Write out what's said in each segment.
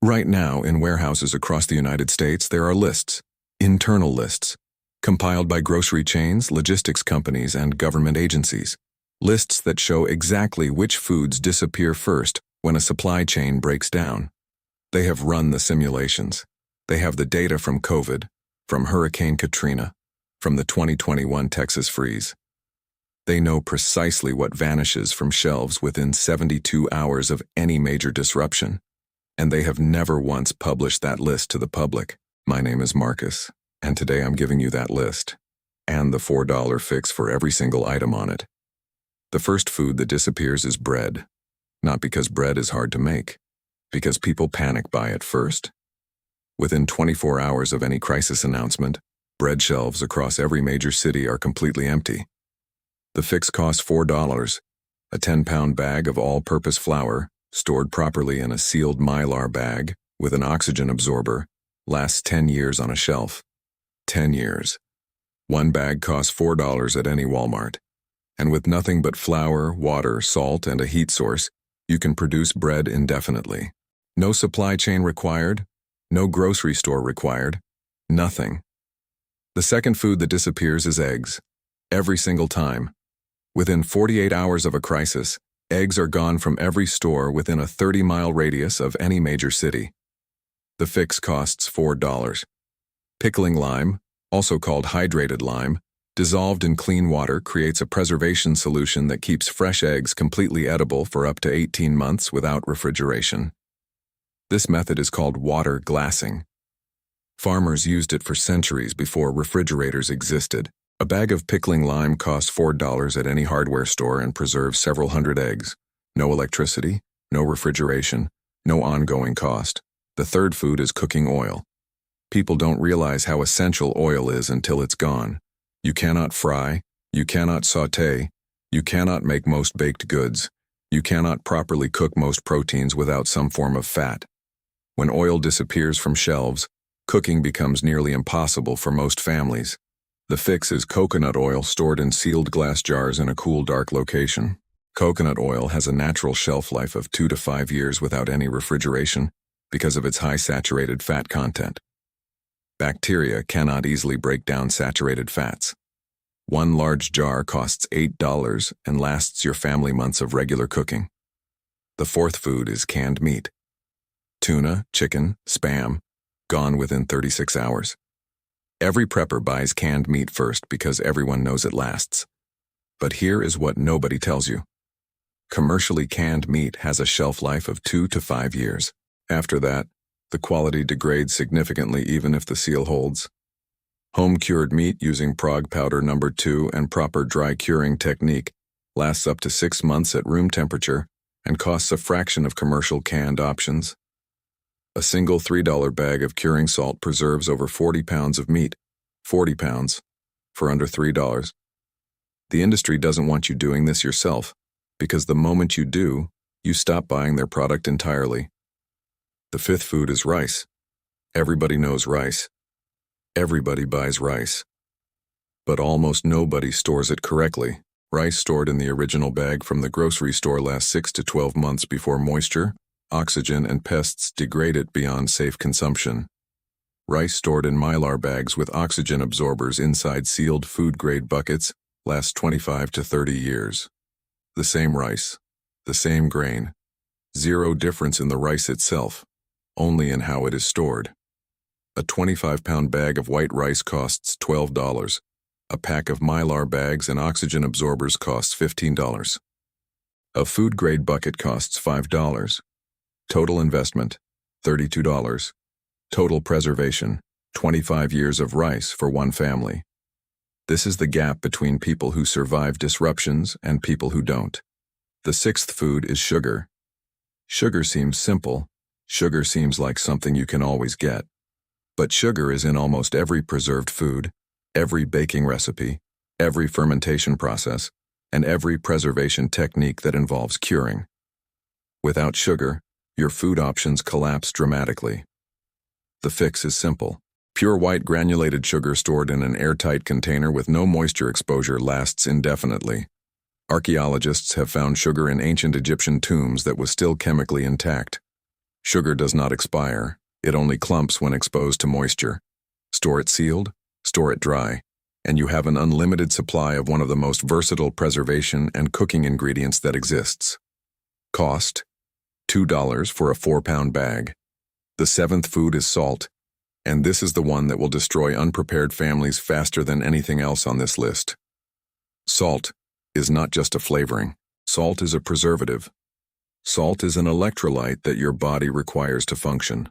Right now, in warehouses across the United States, there are lists, internal lists, compiled by grocery chains, logistics companies, and government agencies. Lists that show exactly which foods disappear first when a supply chain breaks down. They have run the simulations. They have the data from COVID, from Hurricane Katrina, from the 2021 Texas freeze. They know precisely what vanishes from shelves within 72 hours of any major disruption. And they have never once published that list to the public. My name is Marcus, and today I'm giving you that list, and the $4 fix for every single item on it. The first food that disappears is bread. Not because bread is hard to make, because people panic buy it first. Within 24 hours of any crisis announcement, bread shelves across every major city are completely empty. The fix costs $4, a 10-pound bag of all-purpose flour, stored properly in a sealed Mylar bag with an oxygen absorber, lasts 10 years on a shelf. 10 years. One bag costs $4 at any Walmart. And with nothing but flour, water, salt, and a heat source, you can produce bread indefinitely. No supply chain required, no grocery store required, nothing. The second food that disappears is eggs. Every single time. Within 48 hours of a crisis, eggs are gone from every store within a 30-mile radius of any major city. The fix costs $4. Pickling lime, also called hydrated lime, dissolved in clean water creates a preservation solution that keeps fresh eggs completely edible for up to 18 months without refrigeration. This method is called water glassing. Farmers used it for centuries before refrigerators existed. A bag of pickling lime costs $4 at any hardware store and preserves several hundred eggs. No electricity, no refrigeration, no ongoing cost. The third food is cooking oil. People don't realize how essential oil is until it's gone. You cannot fry, you cannot sauté, you cannot make most baked goods, you cannot properly cook most proteins without some form of fat. When oil disappears from shelves, cooking becomes nearly impossible for most families. The fix is coconut oil stored in sealed glass jars in a cool, dark location. Coconut oil has a natural shelf life of 2 to 5 years without any refrigeration because of its high saturated fat content. Bacteria cannot easily break down saturated fats. One large jar costs $8 and lasts your family months of regular cooking. The fourth food is canned meat. Tuna, chicken, Spam, gone within 36 hours. Every prepper buys canned meat first because everyone knows it lasts. But here is what nobody tells you. Commercially canned meat has a shelf life of 2 to 5 years. After that, the quality degrades significantly even if the seal holds. Home-cured meat using Prague powder No. 2 and proper dry curing technique lasts up to 6 months at room temperature and costs a fraction of commercial canned options. A single $3 bag of curing salt preserves over 40 pounds of meat, 40 pounds, for under $3. The industry doesn't want you doing this yourself, because the moment you do, you stop buying their product entirely. The fifth food is rice. Everybody knows rice. Everybody buys rice. But almost nobody stores it correctly. Rice stored in the original bag from the grocery store lasts 6 to 12 months before moisture, oxygen, and pests degrade it beyond safe consumption. Rice stored in Mylar bags with oxygen absorbers inside sealed food-grade buckets lasts 25 to 30 years. The same rice, the same grain. Zero difference in the rice itself, only in how it is stored. A 25-pound bag of white rice costs $12. A pack of Mylar bags and oxygen absorbers costs $15. A food-grade bucket costs $5. Total investment, $32. Total preservation, 25 years of rice for one family. This is the gap between people who survive disruptions and people who don't. The sixth food is sugar. Sugar seems simple. Sugar seems like something you can always get. But sugar is in almost every preserved food, every baking recipe, every fermentation process, and every preservation technique that involves curing. Without sugar, your food options collapse dramatically. The fix is simple. Pure white granulated sugar stored in an airtight container with no moisture exposure lasts indefinitely. Archaeologists have found sugar in ancient Egyptian tombs that was still chemically intact. Sugar does not expire, it only clumps when exposed to moisture. Store it sealed, store it dry, and you have an unlimited supply of one of the most versatile preservation and cooking ingredients that exists. Cost: $2 for a 4-pound bag. The seventh food is salt, and this is the one that will destroy unprepared families faster than anything else on this list. Salt is not just a flavoring. Salt is a preservative. Salt is an electrolyte that your body requires to function.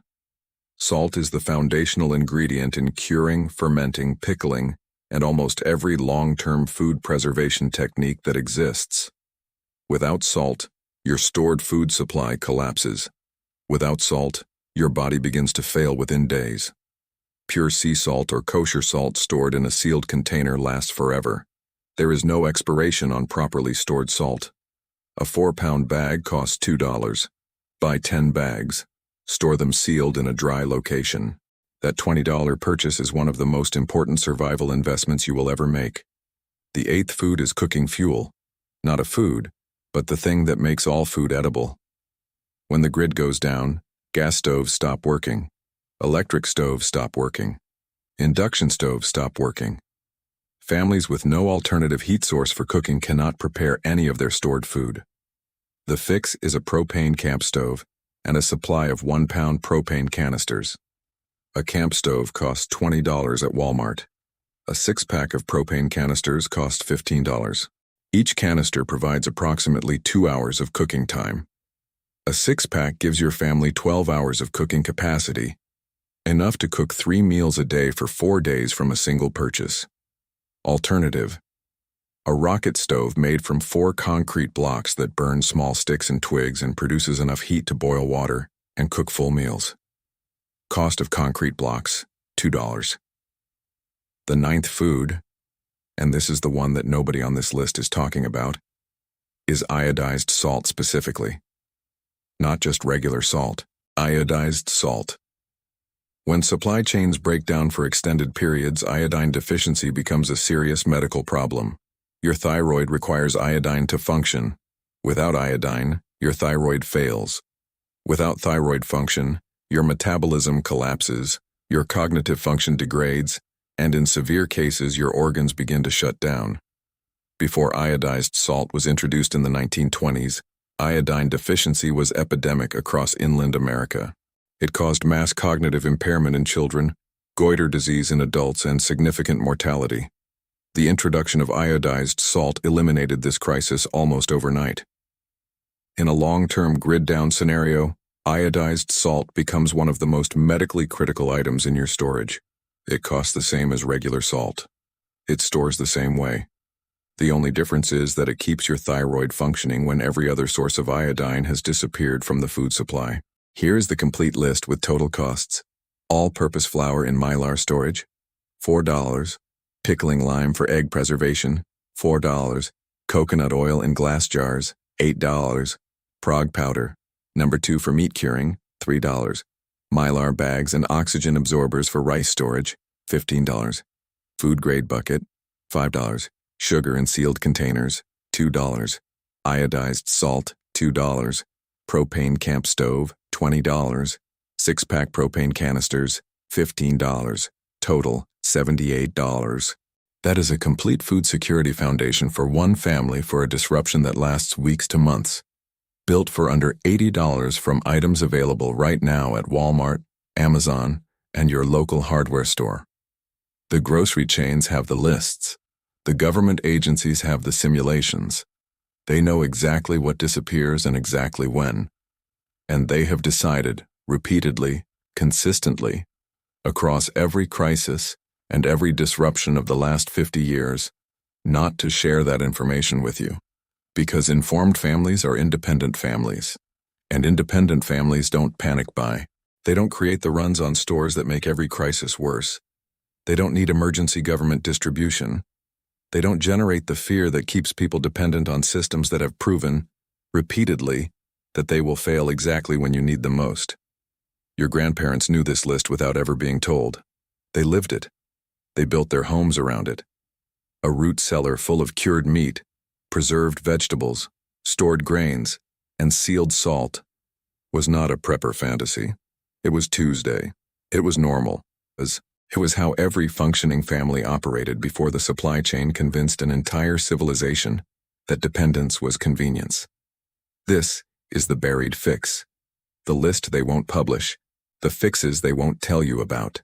Salt is the foundational ingredient in curing, fermenting, pickling, and almost every long-term food preservation technique that exists. Without salt, your stored food supply collapses. Without salt, your body begins to fail within days. Pure sea salt or kosher salt stored in a sealed container lasts forever. There is no expiration on properly stored salt. A 4-pound bag costs $2. Buy 10 bags. Store them sealed in a dry location. That $20 purchase is one of the most important survival investments you will ever make. The 8th food is cooking fuel. Not a food, but the thing that makes all food edible. When the grid goes down, gas stoves stop working. Electric stoves stop working. Induction stoves stop working. Families with no alternative heat source for cooking cannot prepare any of their stored food. The fix is a propane camp stove and a supply of 1-pound propane canisters. A camp stove costs $20 at Walmart. A 6-pack of propane canisters costs $15. Each canister provides approximately 2 hours of cooking time. A 6-pack gives your family 12 hours of cooking capacity, enough to cook 3 meals a day for 4 days from a single purchase. Alternative: a rocket stove made from 4 concrete blocks that burns small sticks and twigs and produces enough heat to boil water and cook full meals. Cost of concrete blocks, $2. The 9th food, and this is the one that nobody on this list is talking about, is iodized salt specifically. Not just regular salt, iodized salt. When supply chains break down for extended periods, iodine deficiency becomes a serious medical problem. Your thyroid requires iodine to function. Without iodine, your thyroid fails. Without thyroid function, your metabolism collapses, your cognitive function degrades, and in severe cases your organs begin to shut down. Before iodized salt was introduced in the 1920s, iodine deficiency was epidemic across inland America. It caused mass cognitive impairment in children, goiter disease in adults, and significant mortality. The introduction of iodized salt eliminated this crisis almost overnight. In a long-term grid-down scenario, iodized salt becomes one of the most medically critical items in your storage. It costs the same as regular salt. It stores the same way. The only difference is that it keeps your thyroid functioning when every other source of iodine has disappeared from the food supply. Here is the complete list with total costs. All-purpose flour in mylar storage, $4. Pickling lime for egg preservation, $4. Coconut oil in glass jars, $8. Prague powder, number 2 for meat curing, $3. Mylar bags and oxygen absorbers for rice storage, $15. Food grade bucket, $5. Sugar in sealed containers, $2. Iodized salt, $2. Propane camp stove, $20. 6-pack propane canisters, $15. Total, $78. That is a complete food security foundation for one family for a disruption that lasts weeks to months. Built for under $80 from items available right now at Walmart, Amazon, and your local hardware store. The grocery chains have the lists. The government agencies have the simulations. They know exactly what disappears and exactly when. And they have decided, repeatedly, consistently, across every crisis and every disruption of the last 50 years, not to share that information with you. Because informed families are independent families. And independent families don't panic buy. They don't create the runs on stores that make every crisis worse. They don't need emergency government distribution. They don't generate the fear that keeps people dependent on systems that have proven, repeatedly, that they will fail exactly when you need them most. Your grandparents knew this list without ever being told. They lived it. They built their homes around it. A root cellar full of cured meat, preserved vegetables, stored grains, and sealed salt. was not a prepper fantasy. It was Tuesday. It was normal. It was how every functioning family operated before the supply chain convinced an entire civilization that dependence was convenience. This is the buried fix. The list they won't publish, the fixes they won't tell you about,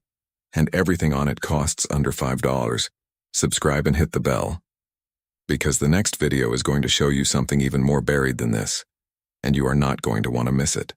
and everything on it costs under $5. Subscribe and hit the bell, because the next video is going to show you something even more buried than this, and you are not going to want to miss it.